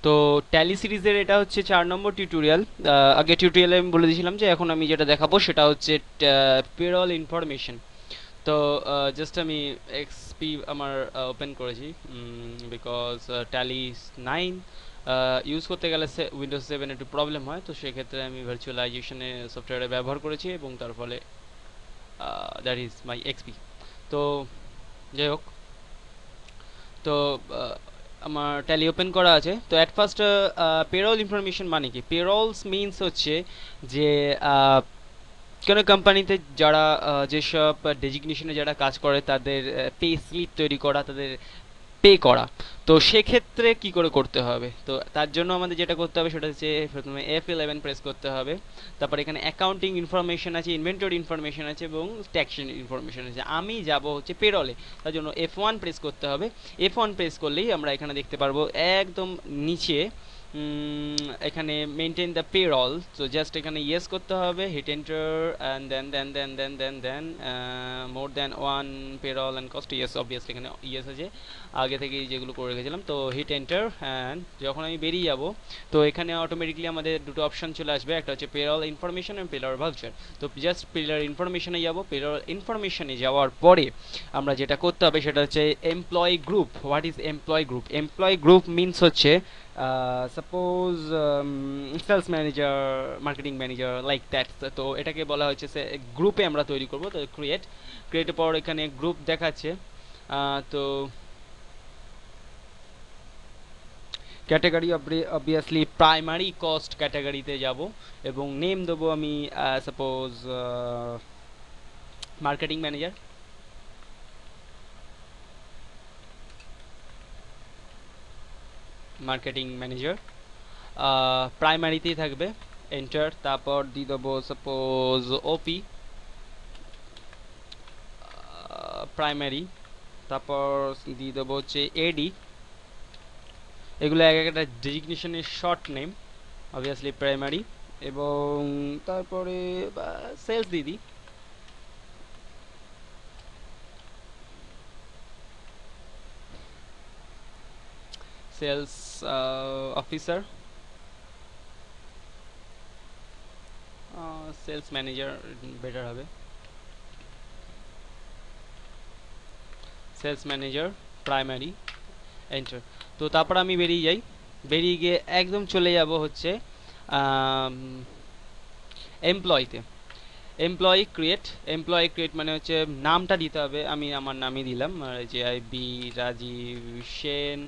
তো ট্যালি সিরিজের এটা হচ্ছে 4 নম্বর টিউটোরিয়াল। আগে টিউটোরিয়ালে আমি বলে দিয়েছিলাম যে এখন আমি যেটা দেখাবো সেটা হচ্ছে পেরোল ইনফরমেশন। তো জাস্ট আমি এক্সপি আমার ওপেন করেছি, বিকজ ট্যালি 9 ইউজ করতে গেলে উইন্ডোজ 7 একটু প্রবলেম হয়, তো সেক্ষেত্রে আমি ভার্চুয়ালাইজেশনে সফটওয়্যারে ব্যবহার করেছি এবং তার ফলে দ্যাট ইজ মাই এক্সপি। তো যাই হোক, তো আহ, আমার ট্যালি ওপেন করা আছে। তো অ্যাট ফার্স্ট পেরোল ইনফরমেশন মানে কি? পেরোলস মিনস হচ্ছে যে কোনো কোম্পানিতে যারা যেসব ডেজিগনেশনে যারা কাজ করে তাদের পে স্লিপ তৈরি করা, তাদের পে করা। তো সেক্ষেত্রে কি করে করতে হবে? তো তার জন্য আমাদের যেটা করতে হবে সেটা হচ্ছে প্রথমে F11 প্রেস করতে হবে। তারপর এখানে অ্যাকাউন্টিং ইনফরমেশন আছে, ইনভেন্টরি ইনফরমেশন আছে এবং ট্যাক্স ইনফরমেশন আছে। আমি যাব হচ্ছে পেরলে, তার জন্য F1 প্রেস করতে হবে। F1 প্রেস করলেই আমরা এখানে দেখতে পারবো একদম নিচে এখানে মেনটেন দ্য পেরল। তো জাস্ট এখানে ইয়েস করতে হবে, hit enter and then more than one payroll and cost. Yes, obviously এখানে ইয়েস আছে, আগে থেকে যেগুলো করে রেখেছিলাম। তো হিট এন্টার অ্যান্ড যখন আমি বেরিয়ে যাব, তো এখানে অটোমেটিকলি আমাদের দুটো অপশন চলে আসবে, একটা হচ্ছে পেরল ইনফরমেশন এবং পেরল ভাউচার। তো জাস্ট পেরল ইনফরমেশনে যাব। পেরল ইনফরমেশনে যাওয়ার পরে আমরা যেটা করতে হবে সেটা হচ্ছে employee group. What is employee group? Employee group means হচ্ছে suppose sales manager, marketing manager, like that. তো এটাকে বলা হচ্ছে গ্রুপে আমরা তৈরি করব। তো ক্রিয়েটের পর এখানে গ্রুপ দেখাচ্ছে। তো ক্যাটাগরি অবভিয়াসলি প্রাইমারি কস্ট ক্যাটাগরিতে যাব এবং নেম দেবো আমি suppose marketing manager. Marketing manager প্রাইমারিতেই থাকবে। এন্টার, তারপর দিয়ে দেবো সাপোজ ওপি প্রাইমারি, তারপর দিয়ে দেবো হচ্ছে এডি। এগুলো এক একটা ডেজিগনেশনের শর্ট নেম, অবভিয়াসলি প্রাইমারি। এবং তারপরে সেলস দিয়ে দিই, sales officer, sales manager better হবে, সেলস ম্যানেজার প্রাইমারি। এন্টার। তো তারপর আমি বেরিয়ে যাই, বেরিয়ে গিয়ে একদম চলে যাব হচ্ছে এমপ্লয়িতে। এমপ্লয়ি ক্রিয়েট মানে হচ্ছে নামটা দিতে হবে। আমি আমার নামই দিলাম, JIB রাজীব সেন।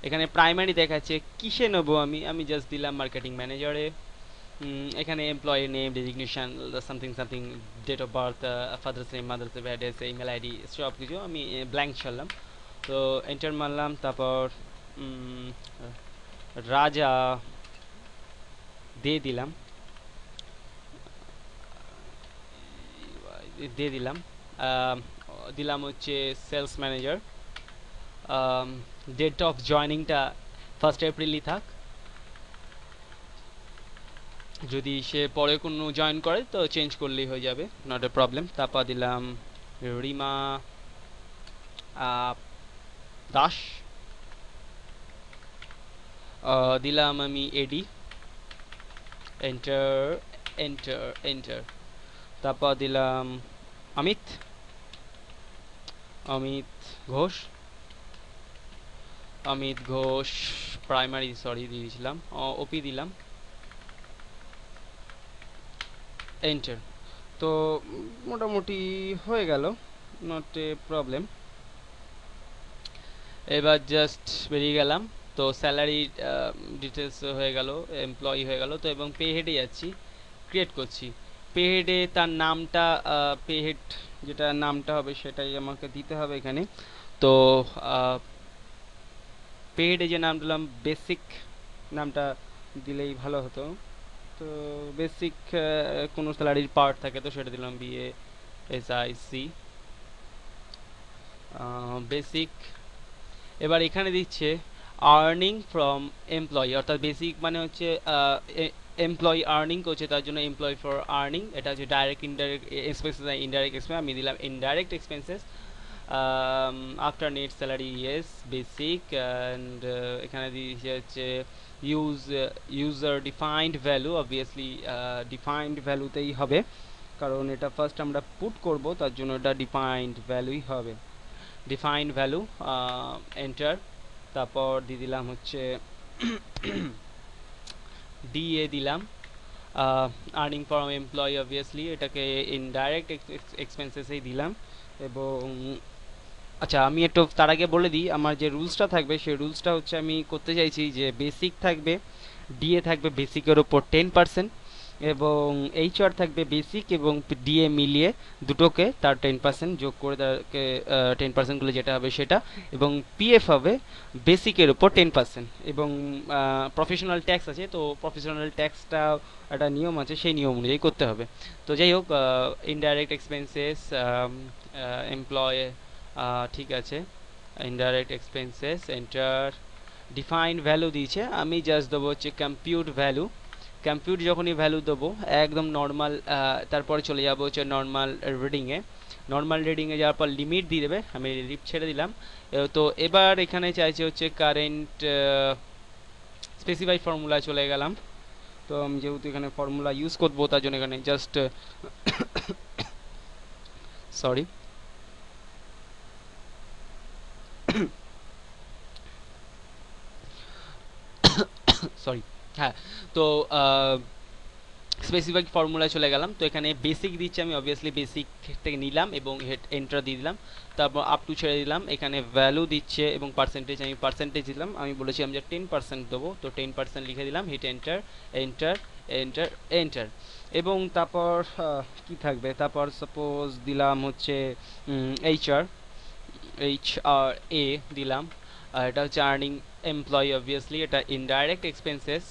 এখানে প্রাইমারি দেখাচ্ছে, কিসে নেবো আমি? আমি জাস্ট দিলাম মার্কেটিং ম্যানেজারে। এখানে employee name, designation, something something, date of birth, father's name, mother's name, address, email ID, সব কিছু আমি ব্ল্যাঙ্ক ছাড়লাম। তো এন্টার মারলাম, তারপর রাজা দিয়ে দিলাম, দিয়ে দিলাম আম, দিলাম হচ্ছে সেলস ম্যানেজার। ডেট অফ জয়নিংটা 1 এপ্রিলই থাক, যদি সে পরে কোনো জয়েন করে তো চেঞ্জ করলেই হয়ে যাবে, নট এ প্রবলেম। তারপর দিলাম রিমা দাস। দিলাম আমি এডি। Enter, enter, enter. তারপর দিলাম অমিত, অমিত ঘোষ, অমিত ঘোষ প্রাইমারি, সরি দিয়ে দিয়েছিলাম, ওপি দিলাম। এন্টার। তো মোটামুটি হয়ে গেল, নট এ প্রবলেম। এবার জাস্ট বেরিয়ে গেলাম। তো স্যালারি ডিটেলস হয়ে গেল, এমপ্লয়ি হয়ে গেল। তো এবং পে হেডে যাচ্ছি, ক্রিয়েট করছি। পে হেডে তার নামটা, পে হেড যেটা নামটা হবে সেটাই আমাকে দিতে হবে এখানে। তো পে হেডে যে নাম দিলাম বেসিক, নামটা দিলেই ভালো হতো। তো বেসিক কোনো স্যালারির পার্ট থাকে তো সেটা দিলাম BASIC বেসিক। এবার এখানে দিচ্ছে আর্নিং ফ্রম এমপ্লয়ি, অর্থাৎ বেসিক মানে হচ্ছে এমপ্লয়ি আর্নিং করছে, তার জন্য এমপ্লয়ি ফর আর্নিং। এটা হচ্ছে direct indirect expenses, indirect expense. আমি দিলাম indirect expenses. After net salary yes basic and এখানে দিয়েছে হচ্ছে user defined value, obviously defined ভ্যালুতেই হবে কারণ এটা ফার্স্ট আমরা পুট করব, তার জন্য এটা ডিফাইন্ড ভ্যালুই হবে। ডিফাইন্ড ভ্যালু এন্টার, তারপর দিয়ে দিলাম হচ্ছে ডিএ দিলাম, আর্নিং ফ্রম এমপ্লয়ি, অবভিয়াসলি এটাকে ইনডাইরেক্ট এক্সপেন্সেসেই দিলাম। এবং আচ্ছা আমি একটু তার আগে বলে দিই আমার যে রুলসটা থাকবে সেই রুলসটা হচ্ছে আমি করতে চাইছি যে বেসিক থাকবে, ডিএ থাকবে বেসিকের ওপর 10% এবং এইচআর থাকবে বেসিক এবং ডিএ মিলিয়ে দুটোকে তার 10% যোগ করে তাকে 10%গুলো যেটা হবে সেটা, এবং পিএফ হবে বেসিকের ওপর 10% এবং প্রফেশনাল ট্যাক্স আছে, তো প্রফেশনাল ট্যাক্সটা একটা নিয়ম আছে, সেই নিয়ম অনুযায়ী করতে হবে। তো যাই হোক ইনডাইরেক্ট এক্সপেন্সেস এমপ্লয়, ঠিক আছে, indirect expenses enter, defined value দিয়েছে, আমি জাস্ট দেবো হচ্ছে কম্পিউট ভ্যালু। কম্পিউট যখনই ভ্যালু দেবো একদম নর্মাল, তারপরে চলে যাবো হচ্ছে নর্মাল রিডিংয়ে। নর্মাল রিডিংয়ে যাওয়ার পর লিমিট দিয়ে দেবে, আমি লিমিট ছেড়ে দিলাম। তো এবার এখানে চাইছে হচ্ছে কারেন্ট স্পেসিফাই ফর্মুলা চলে গেলাম। তো আমি যেহেতু এখানে ফর্মুলা ইউজ করবো তার জন্য এখানে জাস্ট সরি সরি হ্যাঁ, তো স্পেসিফিক ফর্মুলায় চলে গেলাম। তো এখানে বেসিক দিচ্ছি আমি, অবভিয়াসলি বেসিক থেকে নিলাম এবং হেড এন্টার দিয়ে দিলাম, তারপর আপ টু ছেড়ে দিলাম। এখানে ভ্যালু দিচ্ছে এবং পার্সেন্টেজ, আমি পার্সেন্টেজ দিলাম, আমি বলেছিলাম যে 10% দেবো, তো 10% লিখে দিলাম, hit enter enter enter enter. এবং তারপর কি থাকবে, তারপর সাপোজ দিলাম হচ্ছে এইচআর, এইচআর এ দিলাম, এটা হচ্ছে আর্নিং এমপ্লয়ি, অবভিয়াসলি এটা indirect expenses.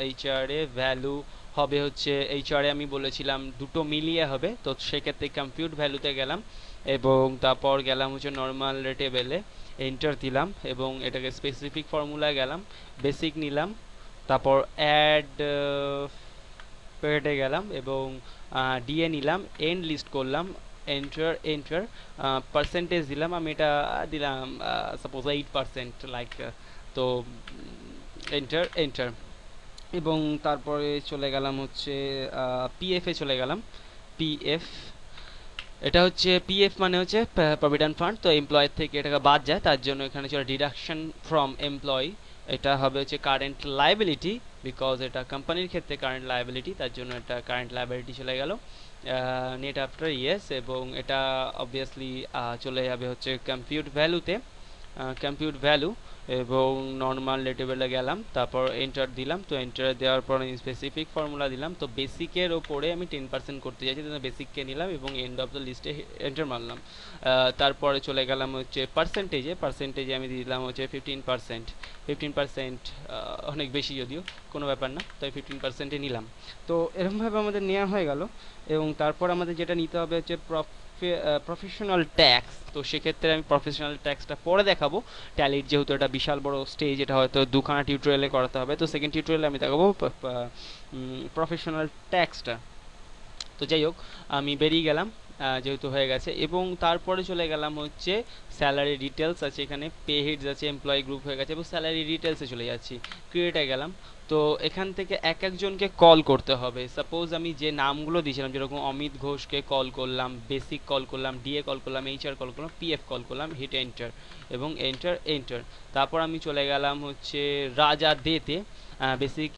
HR a value হবে হচ্ছে, এইচআর এ আমি বলেছিলাম দুটো মিলিয়ে হবে, তো সেক্ষেত্রে কম্পিউট ভ্যালুতে গেলাম এবং তারপর গেলাম হচ্ছে নর্মাল টেবেলে, এন্টার দিলাম এবং এটাকে স্পেসিফিক ফর্মুলায় গেলাম, বেসিক নিলাম, তারপর অ্যাড পেডে গেলাম এবং ডিএ নিলাম, এন্ড লিস্ট করলাম, এন্টার এন্টার, পার্সেন্টেজ দিলাম, আমি এটা দিলাম সাপোজ 8% লাইক, তো এন্টার এন্টার। এবং তারপরে চলে গেলাম হচ্ছে পিএফ এ চলে গেলাম। পিএফ, এটা হচ্ছে পিএফ মানে হচ্ছে প্রভিডেন্ট ফান্ড, তো এমপ্লয়ের থেকে এটাকে বাদ যায়, তার জন্য এখানে চলে ডিডাকশন ফ্রম এমপ্লয়ি, এটা হবে হচ্ছে কারেন্ট লায়াবিলিটি, বিকজ এটা কোম্পানির ক্ষেত্রে কারেন্ট লায়াবিলিটি, তার জন্য এটা কারেন্ট লায়াবিলিটি চলে গেল। নেট আফটার ইয়েস, এবং এটা অবভিয়াসলি চলে যাবে হচ্ছে কম্পিউট ভ্যালুতে, কম্পিউট ভ্যালু, এবং নর্মাল লেটেবেলে গেলাম, তারপর এন্টার দিলাম। তো এন্টার দেওয়ার পর আমি স্পেসিফিক ফর্মুলা দিলাম, তো বেসিকের ওপরে আমি 10% করতে চাইছি, তো বেসিককে নিলাম এবং এন্ড অফ দ্য লিস্টে এন্টার মারলাম। তারপরে চলে গেলাম হচ্ছে পার্সেন্টেজে, পার্সেন্টেজে আমি দিলাম হচ্ছে 15%। 15% অনেক বেশি যদিও, কোনো ব্যাপার না, তাই 15%-এ নিলাম। তো এরকমভাবে আমাদের নেওয়া হয়ে গেল এবং তারপর আমাদের যেটা নিতে হবে হচ্ছে প্রফেশনাল ট্যাক্স। তো সেক্ষেত্রে আমি প্রফেশনাল ট্যাক্সটা পরে দেখাবো, ট্যালির যেহেতু এটা বিশাল বড় স্টেজ, এটা হয়তো দুখানা টিউটোরিয়ালে করাতে হবে, তো সেকেন্ড টিউটোরিয়ালে আমি দেখাবো প্রফেশনাল ট্যাক্সটা। তো যাই হোক আমি বেরিয়ে গেলাম যেহেতু হয়ে গেছে, এবং তারপরে চলে গেলাম হচ্ছে স্যালারি ডিটেলস আছে, এখানে পে হেডস আছে, এমপ্লয়ি গ্রুপ হয়ে গেছে এবং স্যালারি ডিটেলসে চলে যাচ্ছি, ক্রিয়েটে গেলাম। তো এখান থেকে এক একজনকে কল করতে হবে, সাপোজ আমি যে নামগুলো দিয়েছিলাম যেরকম অমিত ঘোষকে কল করলাম, বেসিক কল করলাম, ডিএ কল করলাম, এইচআর কল করলাম, পিএফ কল করলাম, হিট এন্টার এবং এন্টার এন্টার। তারপর আমি চলে গেলাম হচ্ছে রাজা দেতে, বেসিক